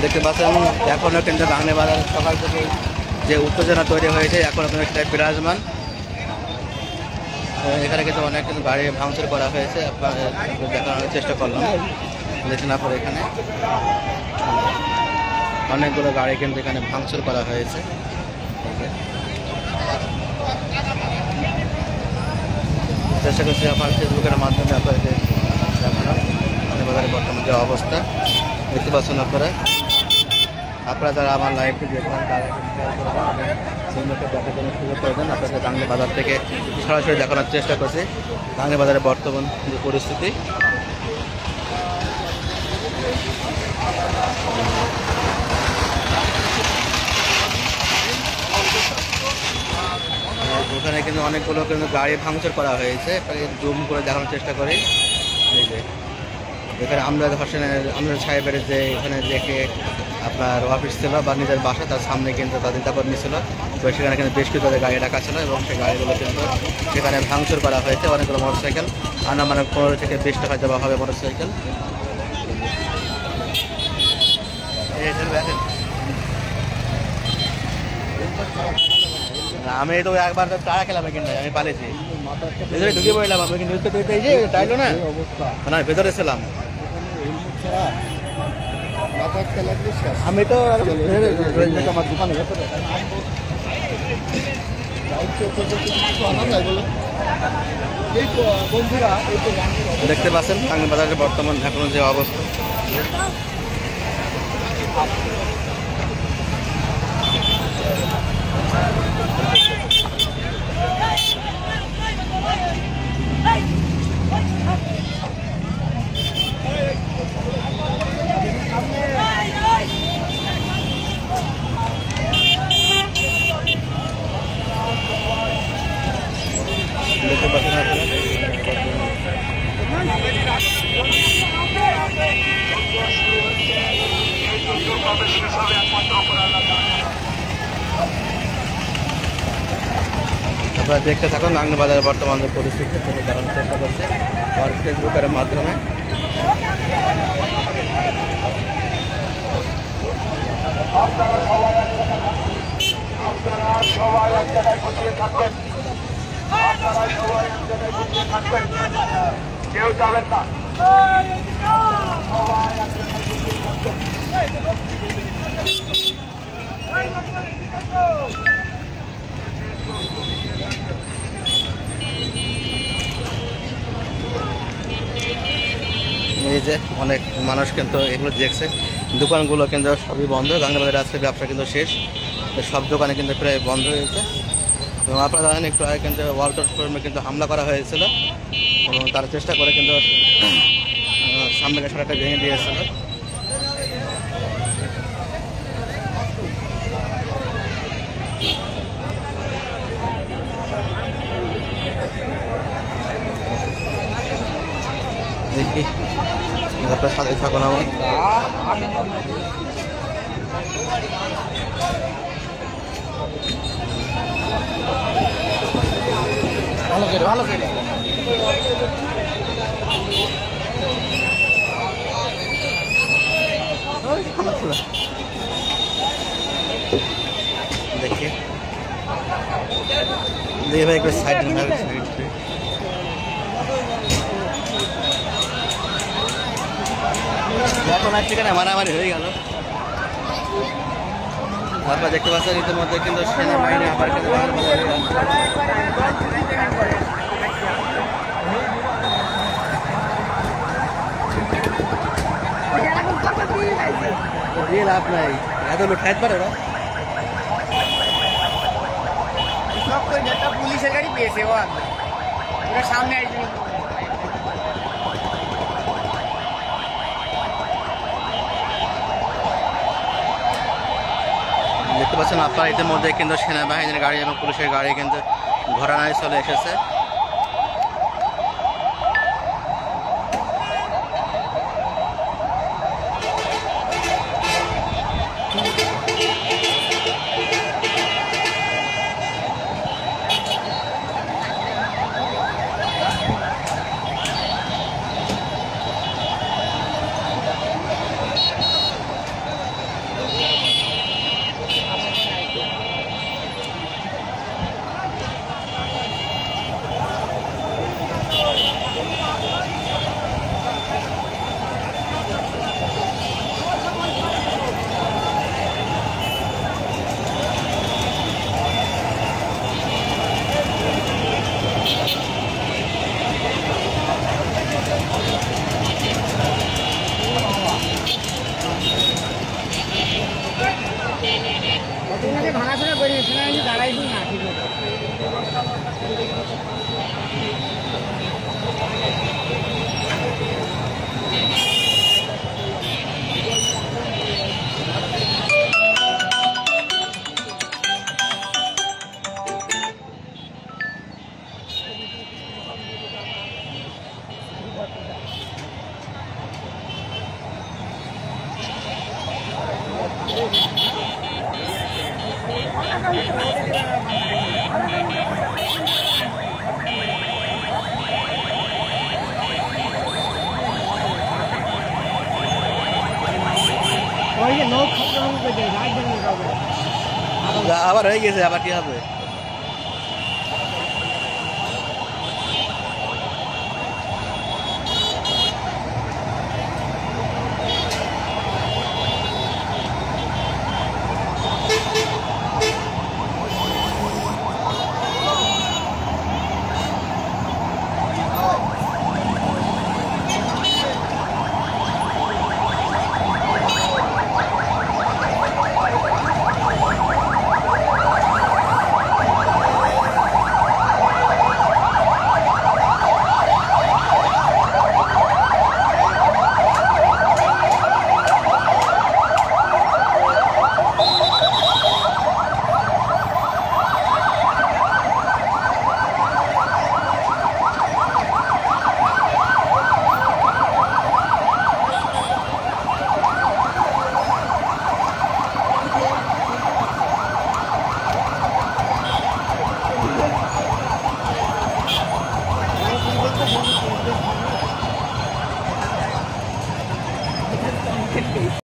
দেখতে পাচ্ছেন এখনও কিন্তু গাংনী বাজার সকাল থেকে যে উত্তেজনা তৈরি হয়েছে এখনও কিন্তু সেটা বিরাজমান। এখানে কিন্তু অনেক কিন্তু গাড়ি ভাঙচুর করা হয়েছে, দেখানোর চেষ্টা করলাম। দেখুন আপনার এখানে অনেকগুলো গাড়ি কিন্তু এখানে ভাঙচুর করা হয়েছে। চেষ্টা করছি আমার ফেসবুকের মাধ্যমে আপনাদেরকে দেখানো বাজারে বর্তমান যে অবস্থা দেখতে পাচ্ছেন আপনারা যারা আমার লাইভটি দেখবেন তারা দেখার জন্য সুযোগ করে দেন। আপনাদের গাংনী বাজার থেকে সরাসরি দেখানোর চেষ্টা করছি গাংনী বাজারের বর্তমান যে পরিস্থিতি। ওখানে কিন্তু অনেকগুলো কিন্তু গাড়ি ভাঙচুর করা হয়েছে, জুম করে দেখানোর চেষ্টা করি। এই যে এখানে আমজাদ সাহেবের যে এখানে দেখে আপনার অফিস ছিল বা নিজের বাসা, তার সামনে কিন্তু তাদের কর্মী ছিল, তো সেখানে কিন্তু বেশ কিছু তাদের গাড়ি রাখা ছিল এবং সেই গাড়িগুলো কিন্তু সেখানে ভাঙচুর করা হয়েছে। অনেকগুলো মোটরসাইকেল মানে 15 থেকে 20 টাকা দেওয়া হবে মোটরসাইকেল। আমি তো একবার টাকা খেলাম কিন্তু আমি পালিয়েছি, ভেতরে ঢুকে পড়লাম। আমি নিউজ তো টাইলো না না ভেতরে ছিলাম আমি তো আমার দোকানে দেখতে পাচ্ছেন গাংনী বাজারের বর্তমান এখনো যে অবস্থা। দেখতে পাচ্ছেন আপনারা দেখতে থাকুন গাংনী বাজারের বর্তমান পরিস্থিতি জানানোর চেষ্টা করছে আর ফেসবুকের মাধ্যমে। কেউ যাবেন না। এই যে অনেক মানুষ কিন্তু এগুলো দেখছে, দোকানগুলো কিন্তু সবই বন্ধ। গাংনী বাজারে আজকে ব্যবসা কিন্তু শেষ, সব দোকানে কিন্তু প্রায় বন্ধ হয়েছে। এবং আপনারা জানেন একটু আগে কিন্তু ওয়ালটন শোরুমে কিন্তু হামলা করা হয়েছিল এবং তার চেষ্টা করে কিন্তু সামনে সরাটা ভেঙে দিয়েছিল। দেখি আপনার সাথে থাকুন আমার। ভালো করে ভালো করে দেখি দেখি ভাই একটু সাইড এখন আর ঠিকানা মারামারি হয়ে গেল। আপনারা দেখতে পাচ্ছেন ইতিমধ্যে কিন্তু সেনাবাহিনী আবার কিন্তু লাভ নাই, এত লোক খাইতে পারে ওরা। পুলিশের গাড়ি পেয়েছে ওরা সামনে আসবে। দেখতে পাচ্ছেন আপনারা ইতিমধ্যে কিন্তু সেনাবাহিনীর গাড়ি এবং পুলিশের গাড়ি কিন্তু ঘরানায় চলে এসেছে। আবার হয়ে গেছে, আবার কি হবে?